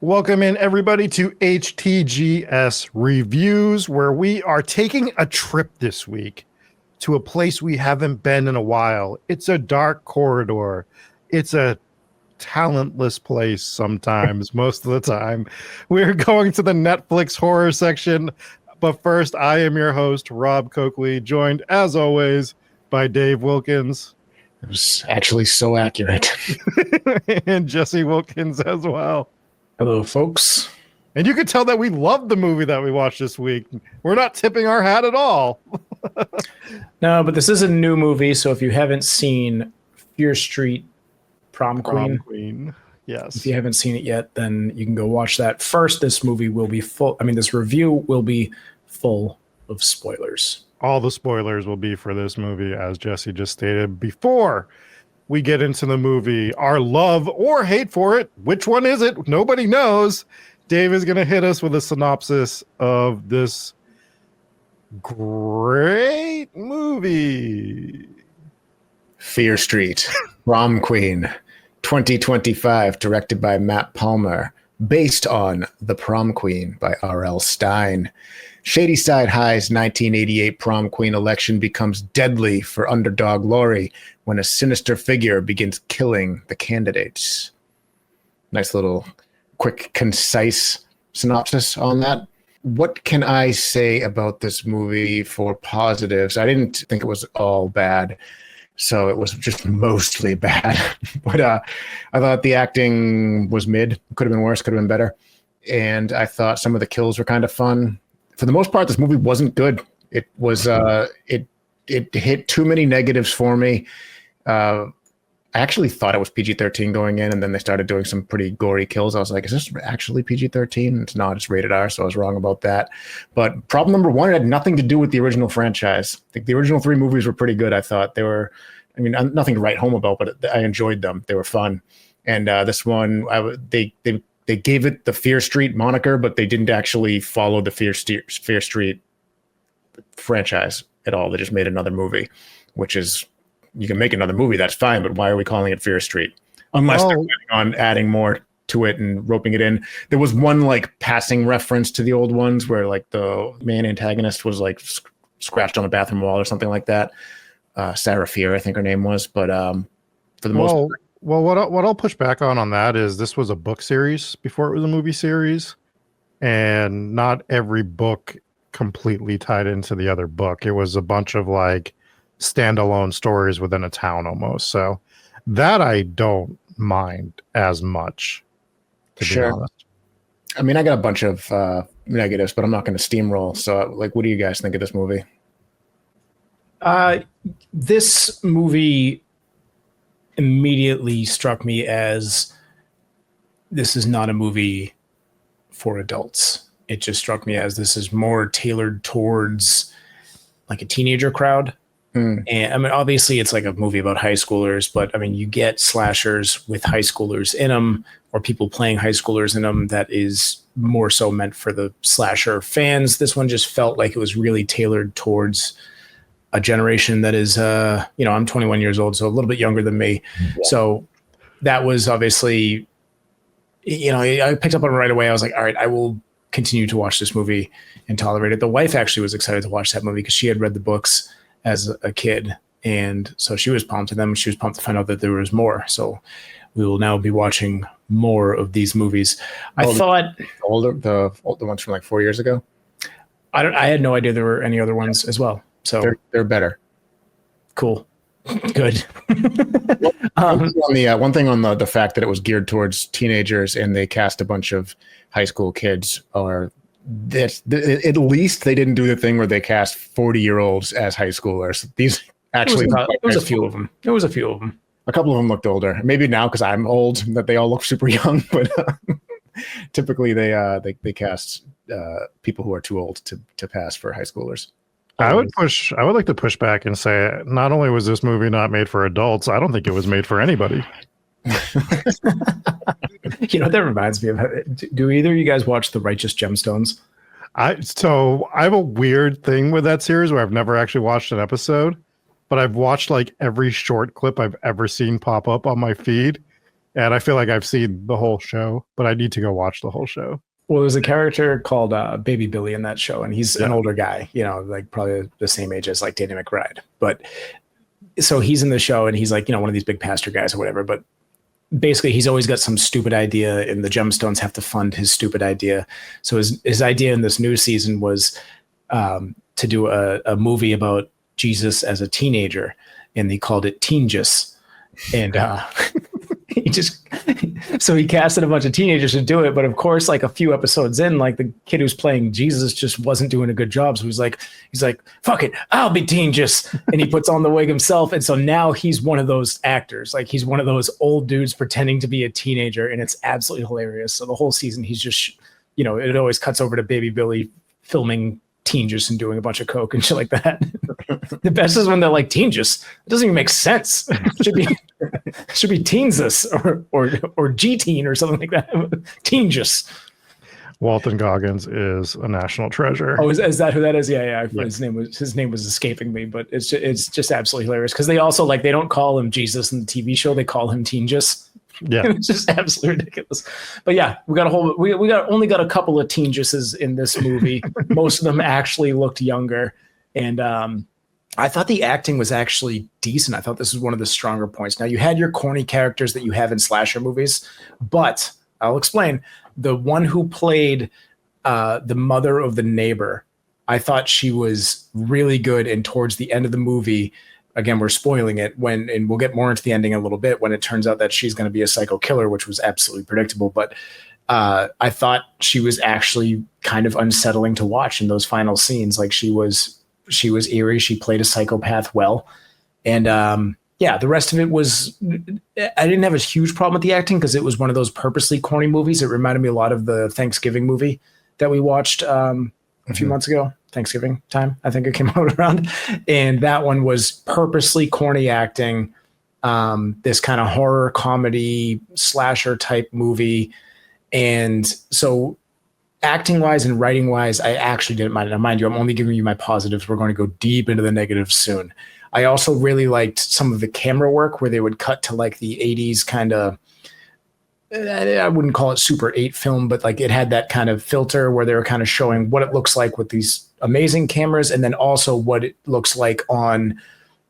Welcome in everybody to HTGS Reviews, where we are taking a trip this week to a place we haven't been in a while. It's a dark corridor. It's a talentless place sometimes, most of the time. We're going to the Netflix horror section. But first, I am your host, Rob Coakley, joined as always by Dave Wilkins. It was actually so accurate. And Jesse Wilkins as well. Hello, folks. And you could tell that we love the movie that we watched this week. We're not tipping our hat at all. No, but this is a new movie, so if you haven't seen Fear Street Prom Queen, yes. If you haven't seen it yet, then you can go watch that. First, this movie will be full. This review will be full of spoilers. All the spoilers will be for this movie, as Jesse just stated. Before we get into the movie, our love or hate for it, which one is it? Nobody knows. Dave is going to hit us with a synopsis of this great movie. Fear Street, Prom Queen, 2025, directed by Matt Palmer, based on The Prom Queen by R.L. Stine. Shadyside High's 1988 Prom Queen election becomes deadly for underdog Lori when a sinister figure begins killing the candidates. Nice little quick, concise synopsis on that. What can I say about this movie for positives? I didn't think it was all bad, so it was just mostly bad. But I thought the acting was mid. Could have been worse, could have been better. And I thought some of the kills were kind of fun. For the most part, this movie wasn't good. It was it hit too many negatives for me. I actually thought it was PG-13 going in, and then they started doing some pretty gory kills. I was like, is this actually PG-13? It's not, it's rated R, so I was wrong about that. But problem number one, it had nothing to do with the original franchise. I think the original three movies were pretty good, I thought. They were, nothing to write home about, but I enjoyed them. They were fun. And this one, they gave it the Fear Street moniker, but they didn't actually follow the Fear Street franchise at all. They just made another movie, which is, you can make another movie, that's fine, but why are we calling it Fear Street? Unless they're planning on adding more to it and roping it in. There was one passing reference to the old ones where the main antagonist was scratched on the bathroom wall or something like that. Sarah Fear, I think her name was, but for the most part. Well, what I'll push back on that is this was a book series before it was a movie series, and not every book completely tied into the other book. It was a bunch of standalone stories within a town almost. So that I don't mind as much, to be honest. I got a bunch of negatives, but I'm not going to steamroll. So what do you guys think of this movie? This movie immediately struck me as this is not a movie for adults. It just struck me as this is more tailored towards a teenager crowd. And obviously it's a movie about high schoolers, but you get slashers with high schoolers in them, or people playing high schoolers in them. That is more so meant for the slasher fans. This one just felt like it was really tailored towards a generation that is, I'm 21 years old, so a little bit younger than me. Yeah. So that was obviously, I picked up on it right away. I was like, all right, I will continue to watch this movie and tolerate it. The wife actually was excited to watch that movie because she had read the books as a kid. And so she was pumped, and then she was pumped to find out that there was more. So we will now be watching more of these movies. I thought the ones from 4 years ago. I had no idea there were any other ones as well. So they're better. Cool. Good. One thing on the fact that it was geared towards teenagers and they cast a bunch of high school kids, or at least they didn't do the thing where they cast 40-year-olds as high schoolers. These actually, there was a few of them. There was a few of them. A couple of them looked older. Maybe now because I'm old that they all look super young, but typically they cast people who are too old to pass for high schoolers. I would like to push back and say, not only was this movie not made for adults, I don't think it was made for anybody. That reminds me of, do either of you guys watch The Righteous Gemstones? I have a weird thing with that series where I've never actually watched an episode, but I've watched every short clip I've ever seen pop up on my feed. And I feel like I've seen the whole show, but I need to go watch the whole show. Well, there's a character called Baby Billy in that show, and he's an older guy, like probably the same age as like Danny McBride. But so he's in the show, and he's like, one of these big pastor guys or whatever. But basically, he's always got some stupid idea, and the Gemstones have to fund his stupid idea. So his idea in this new season was to do a movie about Jesus as a teenager, and they called it Teen-just. And he casted a bunch of teenagers to do it, but of course, like a few episodes in, like the kid who's playing Jesus just wasn't doing a good job. So he's like, fuck it, I'll be Teen-just, and he puts on the wig himself. And so now he's one of those actors, like he's one of those old dudes pretending to be a teenager, and it's absolutely hilarious. So the whole season, he's just, it always cuts over to Baby Billy filming Teen-just and doing a bunch of coke and shit like that. The best is when they're like Teen-just. It doesn't even make sense. It should be Teens-us or G-teen or something like that. Teen-just. Walton Goggins is a national treasure. Oh, is that who that is? Yeah. His name was escaping me, but it's just absolutely hilarious because they also they don't call him Jesus in the TV show. They call him Teen-just. Yeah, it's just absolutely ridiculous. But yeah, we only got a couple of Teen-juses in this movie. Most of them actually looked younger, and I thought the acting was actually decent. I thought this was one of the stronger points. Now, you had your corny characters that you have in slasher movies, but I'll explain. The one who played the mother of the neighbor, I thought she was really good. And towards the end of the movie, again, we're spoiling it, and we'll get more into the ending in a little bit, when it turns out that she's going to be a psycho killer, which was absolutely predictable. But I thought she was actually kind of unsettling to watch in those final scenes. Like she was eerie. She played a psychopath well. And the rest of it was, I didn't have a huge problem with the acting because it was one of those purposely corny movies. It reminded me a lot of the Thanksgiving movie that we watched a few months ago. Thanksgiving time, I think it came out around. And that one was purposely corny acting, this kind of horror comedy slasher type movie. And so acting wise and writing wise, I actually didn't mind it. Now, mind you, I'm only giving you my positives. We're going to go deep into the negatives soon. I also really liked some of the camera work where they would cut to like the 80s kind of, I wouldn't call it Super 8 film, but like it had that kind of filter where they were kind of showing what it looks like with these amazing cameras, and then also what it looks like on,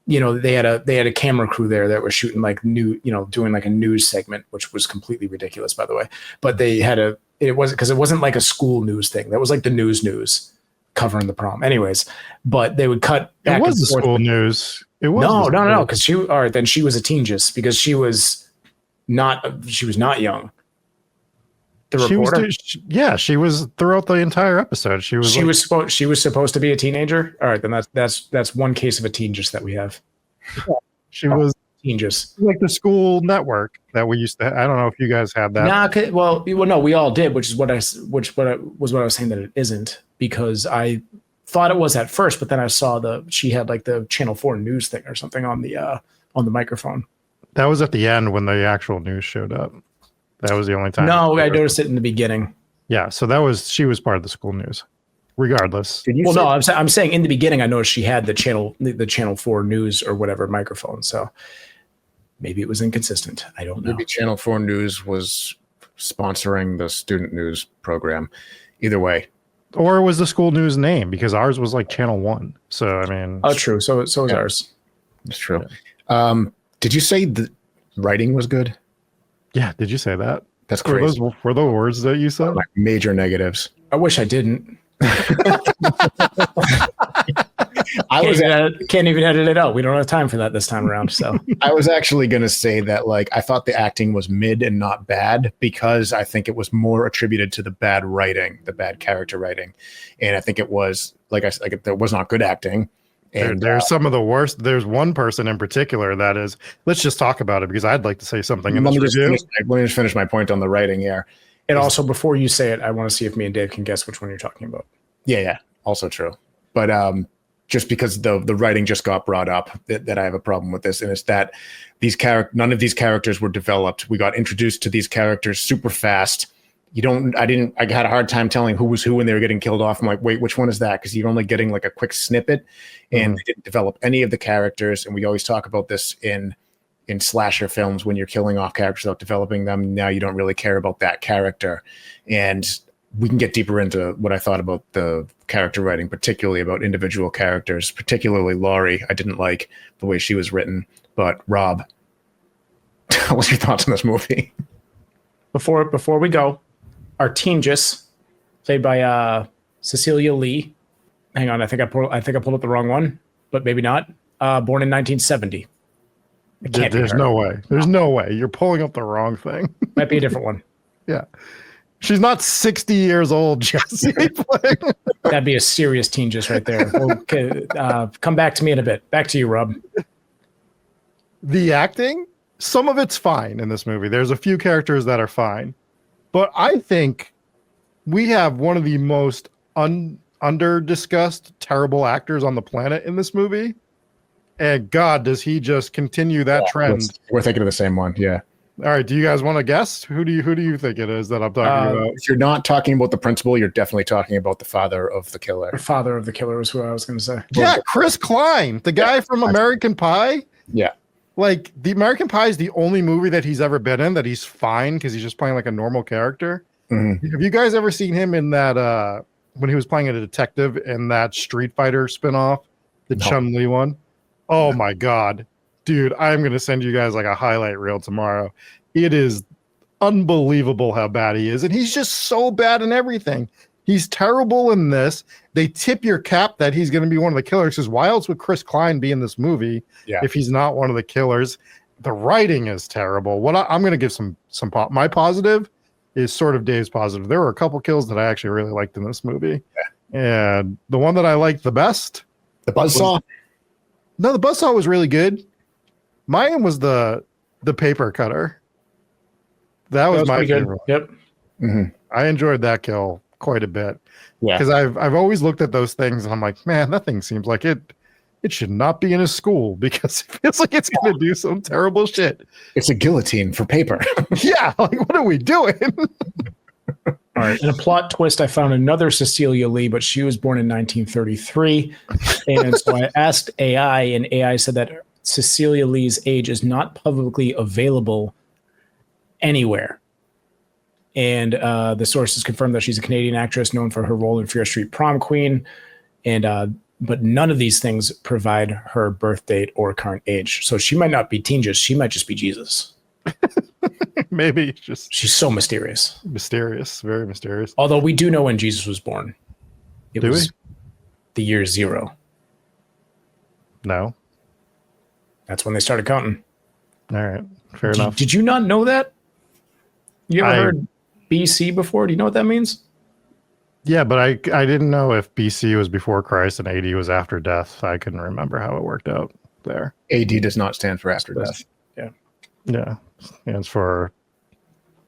they had a camera crew there that was shooting like doing like a news segment, which was completely ridiculous, by the way. But they had it wasn't like a school news thing. That was like the news covering the prom. Anyways, but they would cut back. It was the school news. It was no, because she was a Teen-just because she was not young. The reporter? She was throughout the entire episode. She was supposed to be a teenager. All right, then that's one case of a Teen-just that we have. She was Teen-just, like the school network that we used to. I don't know if you guys had that. Well, no, we all did, which was what I was saying that it isn't, because I thought it was at first, but then I saw she had like the Channel 4 news thing or something on the microphone. That was at the end when the actual news showed up. That was the only time. No, I noticed it in the beginning. Yeah, so she was part of the school news. Regardless. I'm saying in the beginning I noticed she had the Channel 4 news or whatever microphone. So maybe it was inconsistent. I don't know. Maybe Channel 4 News was sponsoring the student news program. Either way. Or it was the school news name, because ours was like Channel 1. So I mean. Oh, true. So was ours. That's true. Yeah. Did you say the writing was good? Yeah, did you say that? That's crazy. Were the words that you said? Like major negatives. I wish I didn't. Can't even edit it out. We don't have time for that this time around. So I was actually going to say that, like, I thought the acting was mid and not bad, because I think it was more attributed to the bad writing, the bad character writing, and I think it was there was not good acting. And there's some of the worst. There's one person in particular that is. Let's just talk about it, because I'd like to say something in this review. Let me just finish my point on the writing here. And also, before you say it, I want to see if me and Dave can guess which one you're talking about. Yeah, also true. But just because the writing just got brought up, that I have a problem with this, and it's that none of these characters were developed. We got introduced to these characters super fast. I had a hard time telling who was who when they were getting killed off. I'm like, wait, which one is that? Because you're only getting like a quick snippet, and they didn't develop any of the characters. And we always talk about this in in slasher films when you're killing off characters without developing them. Now you don't really care about that character. And we can get deeper into what I thought about the character writing, particularly about individual characters, particularly Laurie. I didn't like the way she was written. But Rob, what's your thoughts on this movie? Before we go, Artingus, played by Cecilia Lee. Hang on, I think I pulled up the wrong one, but maybe not. Born in 1970. There's no way. There's no way. You're pulling up the wrong thing. Might be a different one. Yeah. She's not 60 years old, Jesse. That'd be a serious teen just right there. Okay, come back to me in a bit. Back to you, Rob. The acting, some of it's fine in this movie. There's a few characters that are fine. But I think we have one of the most under-discussed, terrible actors on the planet in this movie. And God, does he just continue that trend? We're thinking of the same one, yeah. All right, do you guys want to guess? Who do you think it is that I'm talking about? If you're not talking about the principal, you're definitely talking about the father of the killer. The father of the killer was who I was going to say. Yeah, Chris Klein, the guy from American Pie. Yeah. Like, the American Pie is the only movie that he's ever been in that he's fine because he's just playing like a normal character. Mm-hmm. Have you guys ever seen him in that, when he was playing a detective in that Street Fighter spinoff, the Chun-Li one? Oh my God. Dude, I'm going to send you guys like a highlight reel tomorrow. It is unbelievable how bad he is. And he's just so bad in everything. He's terrible in this. They tip your cap that he's going to be one of the killers. Because why else would Chris Klein be in this movie if he's not one of the killers? The writing is terrible. What I'm going to give some my positive is sort of Dave's positive. There were a couple kills that I actually really liked in this movie. Yeah. And the one that I liked the best, the buzzsaw. No, the buzzsaw was really good. Mine was the paper cutter. That was my favorite. Yep. Mm-hmm. I enjoyed that kill quite a bit. Yeah. Because I've always looked at those things and I'm like, man, that thing seems like it should not be in a school because it feels like it's going to do some terrible shit. It's a guillotine for paper. Yeah. Like, what are we doing? All right. In a plot twist, I found another Cecilia Lee, but she was born in 1933. And so I asked AI, and AI said that Cecilia Lee's age is not publicly available anywhere. And the sources confirmed that she's a Canadian actress known for her role in Fear Street Prom Queen. And but none of these things provide her birth date or current age. So she might not be Teengus. She might just be Jesus. Maybe just she's so mysterious. Mysterious. Very mysterious. Although we do know when Jesus was born. It was the year 0. No. That's when they started counting. All right. Fair enough. Did you not know that? You ever heard BC before? Do you know what that means? Yeah, but I didn't know if BC was before Christ and AD was after death. I couldn't remember how it worked out there. AD does not stand for after death. Yeah. Yeah. Stands for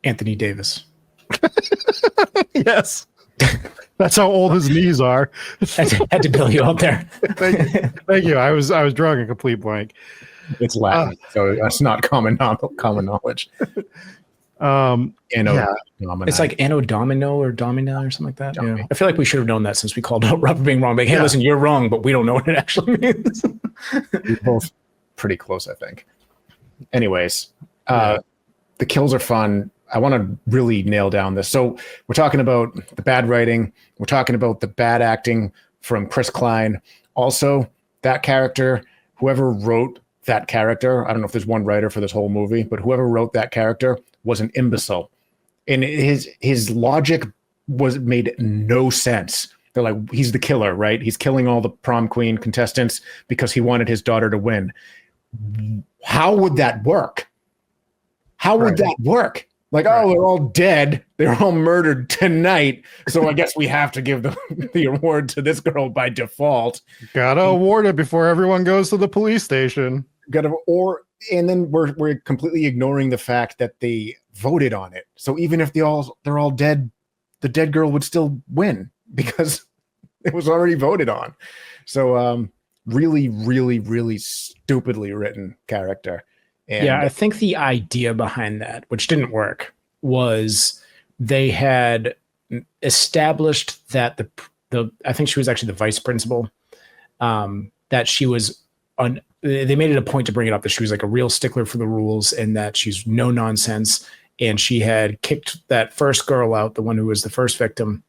Anthony Davis. Yes. That's how old his knees are. I had to bill you out there. Thank you. I was drawing a complete blank. It's Latin, so that's not common knowledge. It's like Anno Domino or Domina or something like that. Yeah. I feel like we should have known that since we called out Robert being wrong. Like, hey, listen, you're wrong, but we don't know what it actually means. We're both pretty close, I think. Anyways, the kills are fun. I want to really nail down this. So we're talking about the bad writing. We're talking about the bad acting from Chris Klein. Also, that character, whoever wrote that character, I don't know if there's one writer for this whole movie, but whoever wrote that character was an imbecile. And his logic made no sense. They're like, he's the killer, right? He's killing all the prom queen contestants because he wanted his daughter to win. How would that work? How would that work? Like, oh, they're all dead. They're all murdered tonight. So I guess we have to give the award to this girl by default. Gotta award it before everyone goes to the police station. And then we're completely ignoring the fact that they voted on it. So even if they're all dead, the dead girl would still win because it was already voted on. So really, really, really stupidly written character. And yeah, I think the idea behind that, which didn't work, was they had established that the I think she was actually the vice principal, that she was they made it a point to bring it up that she was like a real stickler for the rules and that she's no nonsense. And she had kicked that first girl out, the one who was the first victim,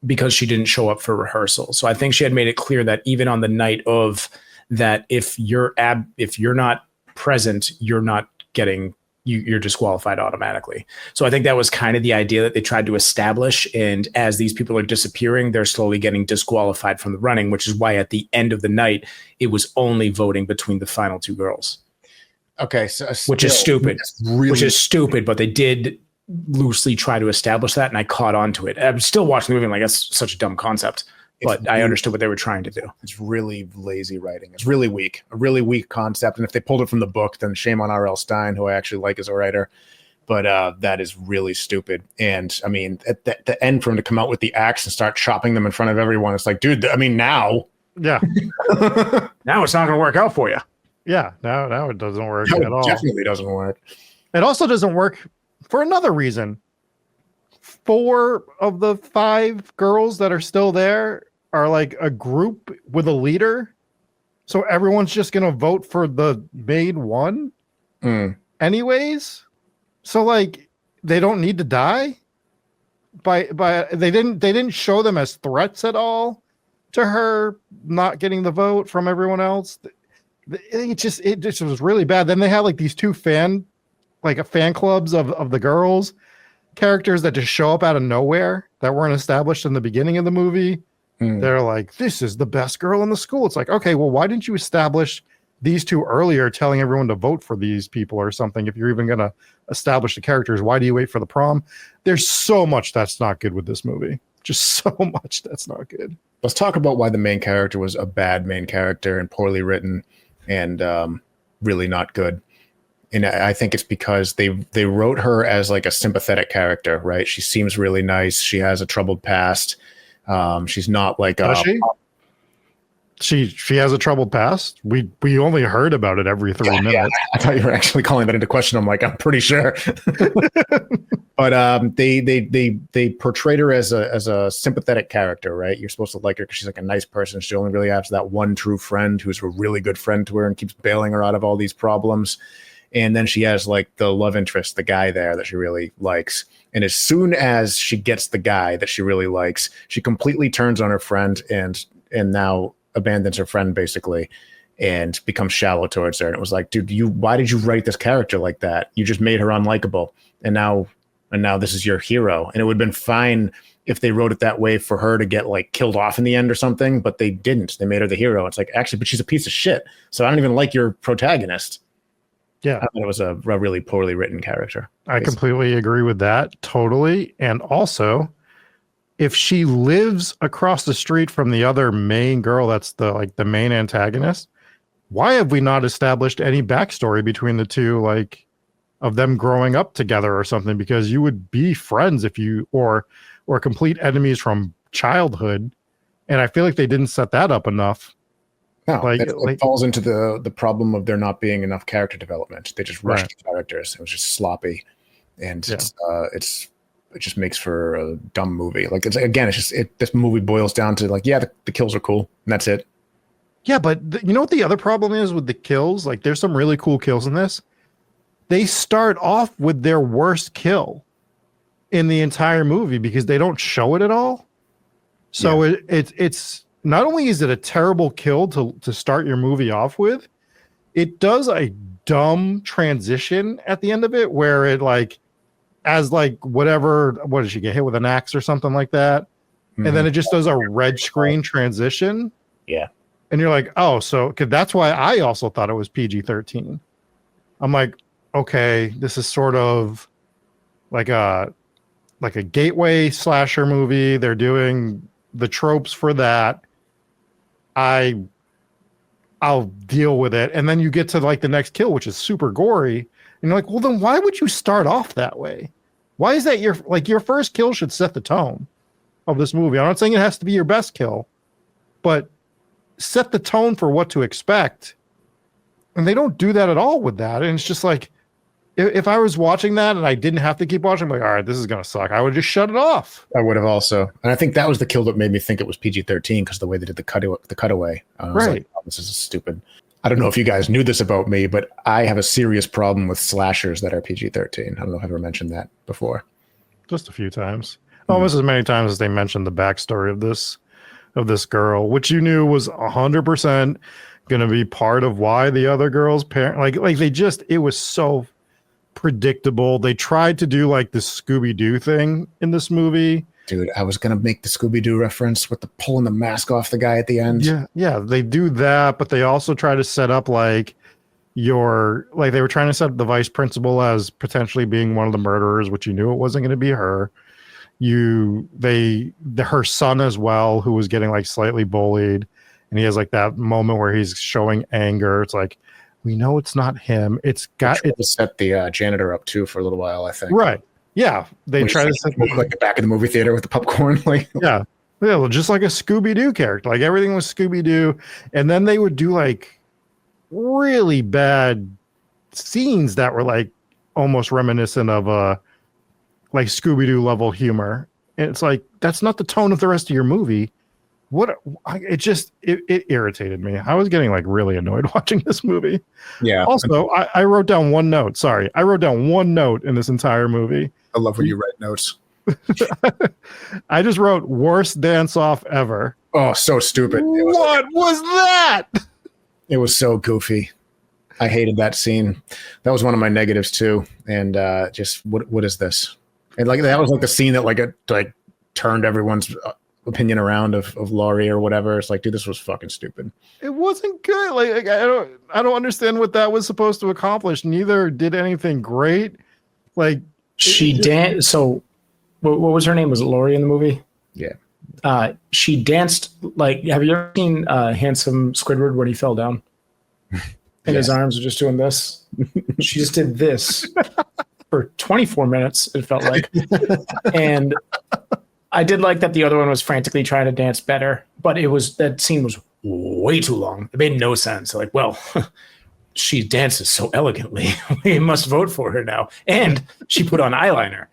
because she didn't show up for rehearsal. So I think she had made it clear that even on the night of that, if you're not present, you're disqualified automatically. So I think that was kind of the idea that they tried to establish. And as these people are disappearing, they're slowly getting disqualified from the running, which is why at the end of the night, it was only voting between the final two girls. Okay. So which is stupid, but they did loosely try to establish that. And I caught on to it. I'm still watching the movie. I'm like, that's such a dumb concept, but I understood what they were trying to do. It's really lazy writing. It's really weak, a really weak concept. And if they pulled it from the book, then shame on R.L. Stine, who I actually like as a writer. But that is really stupid. And I mean, at the end, for him to come out with the axe and start chopping them in front of everyone, it's like, dude, I mean, now. Yeah. Now it's not going to work out for you. Yeah. Now it doesn't work at all. Definitely doesn't work. It also doesn't work for another reason. 4 of the 5 girls that are still there are like a group with a leader. So everyone's just going to vote for the main one anyways. So like they don't need to die by they didn't show them as threats at all to her not getting the vote from everyone else. It just was really bad. Then they had like these 2 fan clubs of the girls, characters that just show up out of nowhere that weren't established in the beginning of the movie. They're like, this is the best girl in the school. It's like, okay, well, why didn't you establish these 2 earlier, telling everyone to vote for these people or something? If you're even going to establish the characters, why do you wait for the prom? There's so much that's not good with this movie. Just so much that's not good. Let's talk about why the main character was a bad main character and poorly written and really not good. And I think it's because they wrote her as like a sympathetic character, right? She seems really nice. She has a troubled past. She's not like she has a troubled past. We only heard about it every 3 minutes. Yeah. I thought you were actually calling that into question. I'm like, I'm pretty sure. But they portrayed her as a sympathetic character, right? You're supposed to like her because she's like a nice person. She only really has that one true friend who's a really good friend to her and keeps bailing her out of all these problems. And then she has like the love interest, the guy there that she really likes. And as soon as she gets the guy that she really likes, she completely turns on her friend and now abandons her friend basically and becomes shallow towards her. And it was like, dude, why did you write this character like that? You just made her unlikable. And now this is your hero. And it would have been fine if they wrote it that way for her to get like killed off in the end or something, but they didn't. They made her the hero. It's like, actually, but she's a piece of shit. So I don't even like your protagonist. Yeah. I thought it was a really poorly written character. I completely agree with that. Totally. And also, if she lives across the street from the other main girl, that's the main antagonist, why have we not established any backstory between the 2, like of them growing up together or something? Because you would be friends if you or complete enemies from childhood. And I feel like they didn't set that up enough. No, it falls into the problem of there not being enough character development. They just rushed the characters. It was just sloppy, and it just makes for a dumb movie. Like this movie boils down to like, yeah, the kills are cool, and that's it. Yeah, but you know what the other problem is with the kills? Like, there's some really cool kills in this. They start off with their worst kill in the entire movie because they don't show it at all. So it's not only is it a terrible kill to start your movie off with, it does a dumb transition at the end of it where it like, as like what did she get hit with an axe or something like that? Mm-hmm. And then it just does a red screen transition. Yeah. And you're like, oh, so that's why I also thought it was PG-13. I'm like, okay, this is sort of like a gateway slasher movie. They're doing the tropes for that. I'll deal with it. And then you get to like the next kill, which is super gory. And you're like, well, then why would you start off that way? Why is that your first kill should set the tone of this movie? I'm not saying it has to be your best kill, but set the tone for what to expect. And they don't do that at all with that. And it's just like, if I was watching that and I didn't have to keep watching, I'm like, all right, this is going to suck. I would just shut it off. I would have also. And I think that was the kill that made me think it was PG-13 because the way they did the cutaway. Right. Like, oh, this is stupid. I don't know if you guys knew this about me, but I have a serious problem with slashers that are PG-13. I don't know if I've ever mentioned that before. Just a few times. Almost as many times as they mentioned the backstory of this girl, which you knew was 100% going to be part of why the other girl's parent, like they just, it was so predictable. They tried to do like this Scooby-Doo thing in this movie. Dude, I was going to make the Scooby-Doo reference with the pulling the mask off the guy at the end. Yeah, they do that, but they also try to set up like they were trying to set up the vice principal as potentially being one of the murderers, which you knew it wasn't going to be her. Her son as well, who was getting like slightly bullied, and he has like that moment where he's showing anger. It's like, we know it's not him. It's got to set the janitor up too for a little while, I think. Right. Yeah. They try to set like the back of the movie theater with the popcorn. Like, yeah. Yeah. Just like a Scooby-Doo character. Like everything was Scooby-Doo. And then they would do like really bad scenes that were like almost reminiscent of like Scooby-Doo level humor. And it's like, that's not the tone of the rest of your movie. It irritated me. I was getting like really annoyed watching this movie. Yeah. Also, I wrote down one note. Sorry. I wrote down one note in this entire movie. I love when you write notes. I just wrote worst dance off ever. Oh, so stupid. What was that? It was so goofy. I hated that scene. That was one of my negatives too. And just what is this? And like that was like the scene that like turned everyone's opinion around of Laurie or whatever. It's like, dude, this was fucking stupid. It wasn't good. Like I don't understand what that was supposed to accomplish. Neither did anything great. Like she danced. So what was her name? Was it Laurie in the movie? Yeah. She danced like. Have you ever seen Handsome Squidward when he fell down? And his arms were just doing this. She just did this for 24 minutes. It felt like, and I did like that the other one was frantically trying to dance better, but that scene was way too long. It made no sense. Like, well, she dances so elegantly. We must vote for her now. And she put on eyeliner.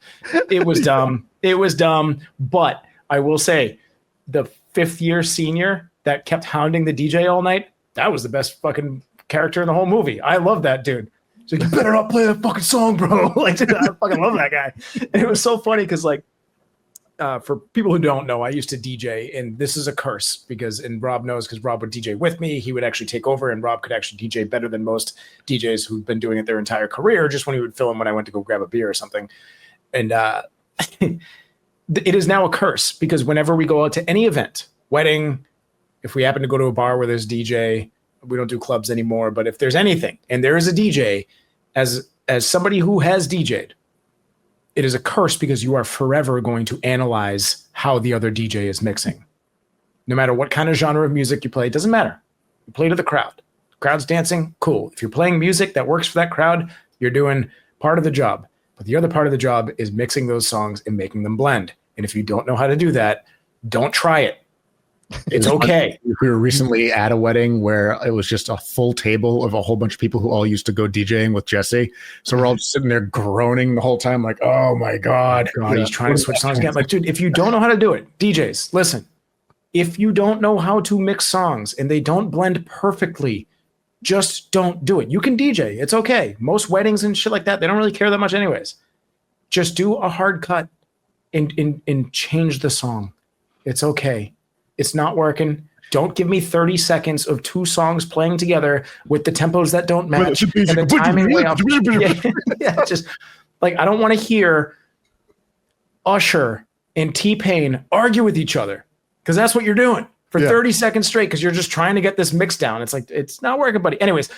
It was dumb. It was dumb. But I will say, the fifth-year senior that kept hounding the DJ all night, that was the best fucking character in the whole movie. I love that dude. So you better not play that fucking song, bro. Like, dude, I fucking love that guy. And it was so funny because, like, for people who don't know, I used to DJ, and this is a curse and Rob knows because Rob would DJ with me. He would actually take over, and Rob could actually DJ better than most DJs who've been doing it their entire career, just when he would fill in when I went to go grab a beer or something. And it is now a curse because whenever we go out to any event, wedding, if we happen to go to a bar where there's DJ, we don't do clubs anymore, but if there's anything and there is a DJ, as somebody who has DJ'd, it is a curse because you are forever going to analyze how the other DJ is mixing. No matter what kind of genre of music you play, it doesn't matter. You play to the crowd. The crowd's dancing, cool. If you're playing music that works for that crowd, you're doing part of the job. But the other part of the job is mixing those songs and making them blend. And if you don't know how to do that, don't try it. It's okay. We were recently at a wedding where it was just a full table of a whole bunch of people who all used to go DJing with Jesse. So we're all just sitting there groaning the whole time, like, oh my God. He's trying to switch songs again. Like, dude, if you don't know how to do it, DJs, listen. If you don't know how to mix songs and they don't blend perfectly, just don't do it. You can DJ. It's okay. Most weddings and shit like that, they don't really care that much anyways. Just do a hard cut and change the song. It's okay. It's not working. Don't give me 30 seconds of two songs playing together with the tempos that don't match and the timing way off. Yeah, just like I don't want to hear Usher and T-Pain argue with each other because that's what you're doing for 30 seconds straight because you're just trying to get this mix down. It's like, it's not working, buddy. Anyways,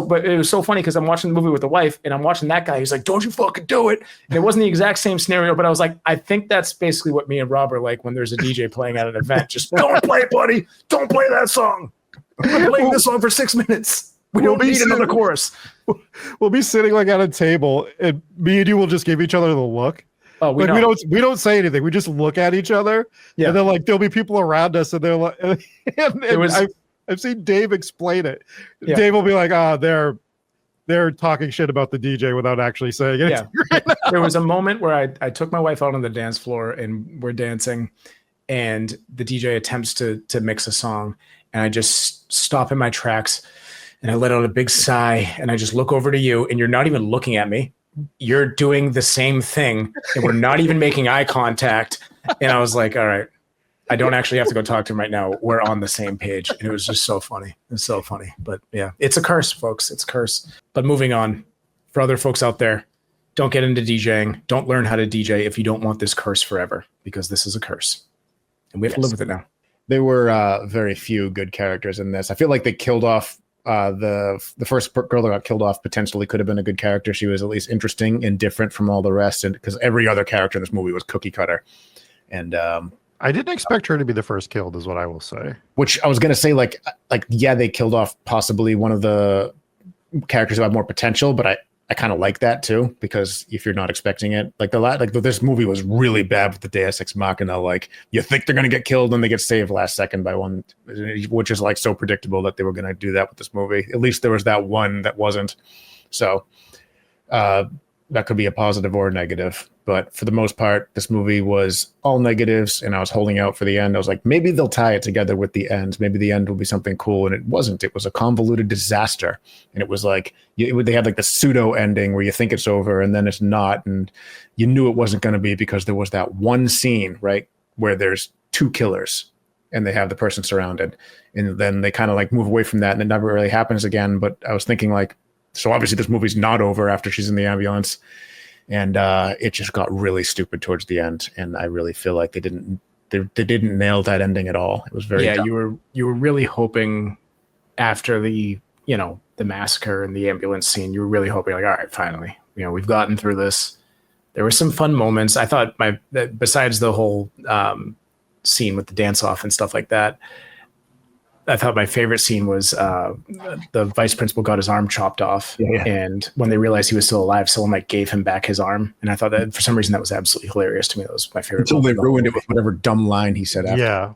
but it was so funny because I'm watching the movie with the wife and I'm watching that guy. He's like, don't you fucking do it. And it wasn't the exact same scenario, but I was like, I think that's basically what me and Rob are like when there's a DJ playing at an event. Just don't play it, buddy. Don't play that song. I'm playing this song for 6 minutes. We don't need another chorus. We'll be sitting like at a table and me and you will just give each other the look. Oh, we don't say anything. We just look at each other. Yeah. And then like there'll be people around us and they're like, I've seen Dave explain it. Yeah. Dave will be like, they're talking shit about the DJ without actually saying it. Yeah. Right. There was a moment where I took my wife out on the dance floor and we're dancing and the DJ attempts to mix a song and I just stop in my tracks And I let out a big sigh and I just look over to you and you're not even looking at me. You're doing the same thing and we're not even making eye contact. And I was like, all right, I don't actually have to go talk to him right now. We're on the same page. And it was just so funny. It's so funny. But yeah, it's a curse, folks. It's a curse. But moving on, for other folks out there, don't get into DJing. Don't learn how to DJ if you don't want this curse forever, because this is a curse. And we have to live with it now. There were very few good characters in this. I feel like they killed off the first girl that got killed off potentially could have been a good character. She was at least interesting and different from all the rest, and because every other character in this movie was cookie cutter. And I didn't expect her to be the first killed, is what I will say. which I was gonna say, like yeah, they killed off possibly one of the characters who had more potential, but I kind of like that too, because if you're not expecting it, this movie was really bad with the Deus Ex Machina. Like, you think they're gonna get killed and they get saved last second by one, which is like so predictable that they were gonna do that with this movie. At least there was that one that wasn't. So that could be a positive or a negative, but for the most part, this movie was all negatives, and I was holding out for the end. I was like, maybe they'll tie it together with the end. Maybe the end will be something cool, and it wasn't. It was a convoluted disaster, and it was like they had like the pseudo ending where you think it's over and then it's not, and you knew it wasn't going to be because there was that one scene, right, where there's two killers and they have the person surrounded, and then they kind of like move away from that, and it never really happens again. But I was thinking, like, so obviously this movie's not over after she's in the ambulance, and it just got really stupid towards the end. And I really feel like they didn't nail that ending at all. It was very dumb. You were really hoping after the massacre and the ambulance scene, you were really hoping like, all right, finally, we've gotten through this. There were some fun moments. I thought besides the whole scene with the dance off and stuff like that, I thought my favorite scene was the vice principal got his arm chopped off, and when they realized he was still alive, someone like gave him back his arm, and I thought that for some reason that was absolutely hilarious to me. That was my favorite. Until they ruined it with whatever dumb line he said after. Yeah.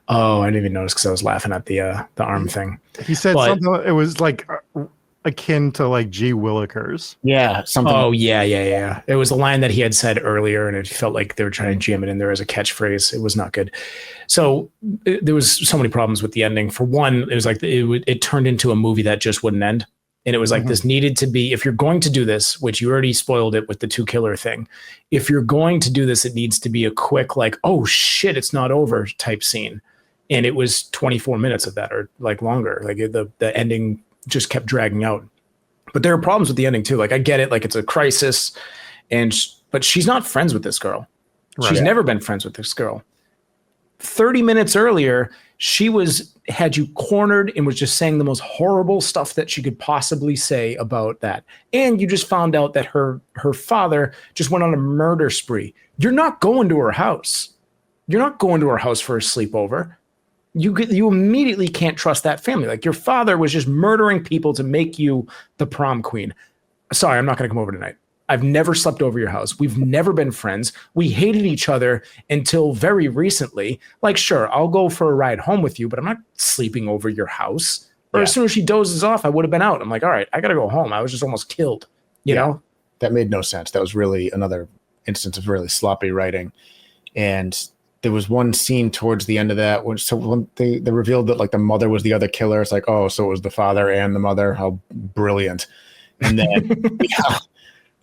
Oh, I didn't even notice because I was laughing at the arm thing. He said something. It was like akin to like G. Willikers. Yeah, something. Oh, yeah. It was a line that he had said earlier, and it felt like they were trying to jam it in there as a catchphrase. It was not good. So there was so many problems with the ending. For one, it was like it turned into a movie that just wouldn't end. And it was like this needed to be, if you're going to do this, which you already spoiled it with the two killer thing, if you're going to do this, it needs to be a quick, like, oh shit, it's not over type scene. And it was 24 minutes of that, or like longer. Like the ending just kept dragging out. But there are problems with the ending too. Like, I get it, like it's a crisis, but she's not friends with this girl. Right. She's never been friends with this girl. 30 minutes earlier, she had you cornered and was just saying the most horrible stuff that she could possibly say about that. And you just found out that her father just went on a murder spree. You're not going to her house. You're not going to her house for a sleepover. You immediately can't trust that family. Like, your father was just murdering people to make you the prom queen. Sorry, I'm not going to come over tonight. I've never slept over your house. We've never been friends. We hated each other until very recently. Like, sure, I'll go for a ride home with you, but I'm not sleeping over your house. Or as soon as she dozes off, I would have been out. I'm like, all right, I got to go home. I was just almost killed. You know? That made no sense. That was really another instance of really sloppy writing. And there was one scene towards the end of that when they revealed that like the mother was the other killer. It's like, oh, so it was the father and the mother. How brilliant. And then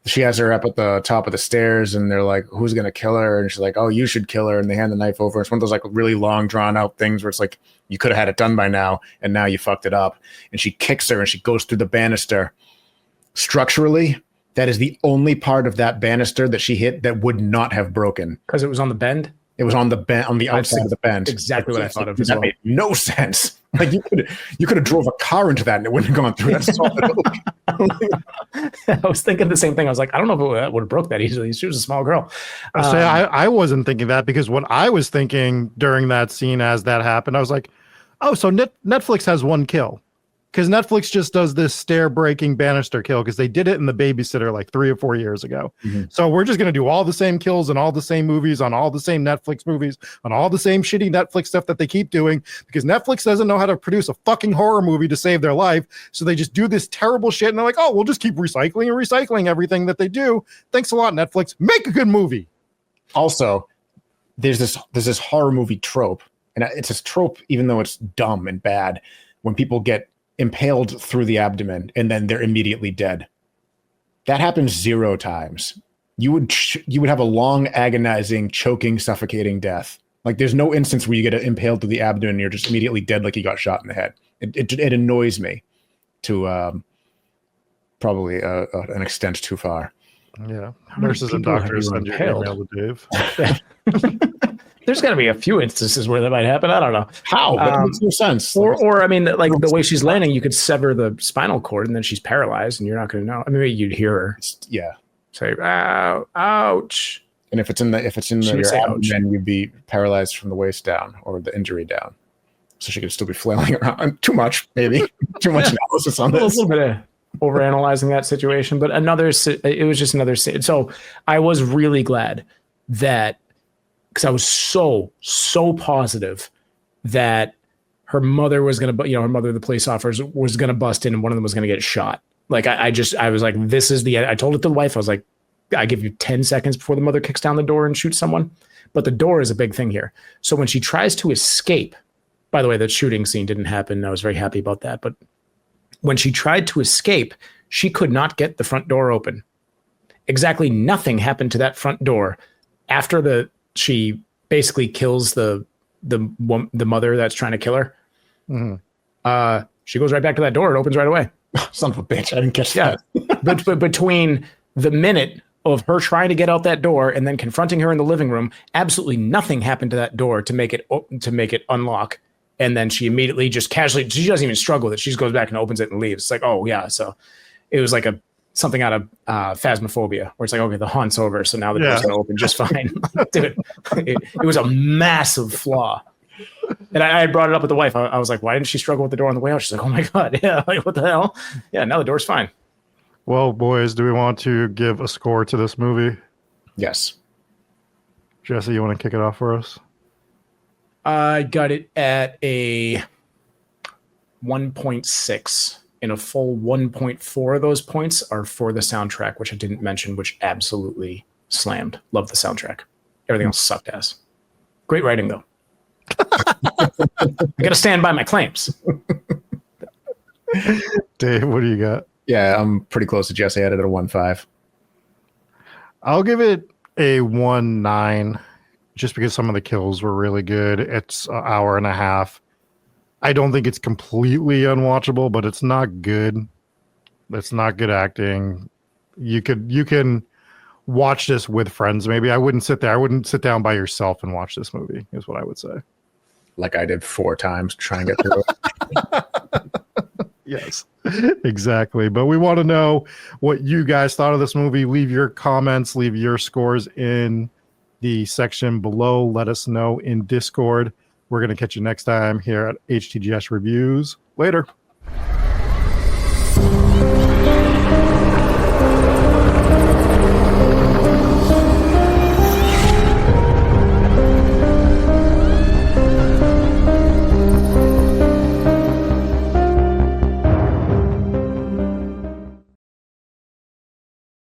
she has her up at the top of the stairs, and they're like, who's going to kill her? And she's like, oh, you should kill her. And they hand the knife over. It's one of those like really long drawn out things where it's like, you could have had it done by now, and now you fucked it up. And she kicks her and she goes through the banister. Structurally, that is the only part of that banister that she hit that would not have broken. Because it was on the bend? It was on the bend, on the outside of the bend. Exactly what I thought of as that well. Made no sense. Like, you could have drove a car into that and it wouldn't have gone through. That's solid oak. I was thinking the same thing. I was like, I don't know if it would have broke that easily. She was a small girl. I wasn't thinking that, because what I was thinking during that scene as that happened, I was like, oh, so Netflix has one kill. Because Netflix just does this stair-breaking banister kill, because they did it in The Babysitter like 3 or 4 years ago. Mm-hmm. So we're just going to do all the same kills and all the same movies on all the same Netflix movies on all the same shitty Netflix stuff that they keep doing, because Netflix doesn't know how to produce a fucking horror movie to save their life. So they just do this terrible shit, and they're like, oh, we'll just keep recycling everything that they do. Thanks a lot, Netflix. Make a good movie. Also, there's this horror movie trope, and it's this trope even though it's dumb and bad, when people get impaled through the abdomen and then they're immediately dead. That happens 0 times. You would have a long, agonizing, choking, suffocating death. Like there's no instance where you get impaled through the abdomen and you're just immediately dead like you got shot in the head. It annoys me to probably an extent too far. Yeah, many nurses and people have doctors you send your impaled? email to Dave. There's got to be a few instances where that might happen. I don't know. How? That makes no sense. Or I mean, like the way she's landing, you could sever the spinal cord and then she's paralyzed and you're not going to know. I mean, maybe you'd hear her Yeah. say, "Ow, ouch." And if it's in She would your say ouch. abdomen, you'd be paralyzed from the waist down or the injury down. So she could still be flailing around. Too much, maybe. Too much analysis on A this. little bit of overanalyzing that situation, but it was just another. So I was really glad that, because I was so positive that her mother was going to, her mother, the police officers, was going to bust in and one of them was going to get shot. Like I was like, this is the end. I told it to the wife. I was like, I give you 10 seconds before the mother kicks down the door and shoots someone. But the door is a big thing here. So when she tries to escape, by the way, that shooting scene didn't happen. I was very happy about that. But when she tried to escape, she could not get the front door open. Exactly nothing happened to that front door after she basically kills the mother that's trying to kill her. Mm-hmm. She goes right back to that door. It opens right away. Son of a bitch. I didn't catch that. But between the minute of her trying to get out that door and then confronting her in the living room, absolutely nothing happened to that door to make it unlock. And then she immediately just casually, she doesn't even struggle with it. She just goes back and opens it and leaves. It's like, oh yeah. So it was like something out of Phasmophobia, where it's like, okay, the haunt's over, so now the door's gonna open just fine. Dude, it was a massive flaw. And I had brought it up with the wife. I was like, why didn't she struggle with the door on the way out? She's like, oh my God, yeah, like what the hell? Yeah, now the door's fine. Well, boys, do we want to give a score to this movie? Yes. Jesse, you want to kick it off for us? I got it at a 1.6. And a full 1.4 of those points are for the soundtrack, which I didn't mention, which absolutely slammed. Love the soundtrack. Everything else sucked ass. Great writing, though. I got to stand by my claims. Dave, what do you got? Yeah, I'm pretty close to Jesse. I had it at a 1.5. I'll give it a 1.9 just because some of the kills were really good. It's an hour and a half. I don't think it's completely unwatchable, but it's not good. It's not good acting. You can watch this with friends. Maybe I wouldn't sit down by yourself and watch this movie, is what I would say. Like I did 4 times to try and get through it. Yes, exactly. But we want to know what you guys thought of this movie. Leave your comments, leave your scores in the section below. Let us know in Discord. We're going to catch you next time here at HTGS Reviews. Later.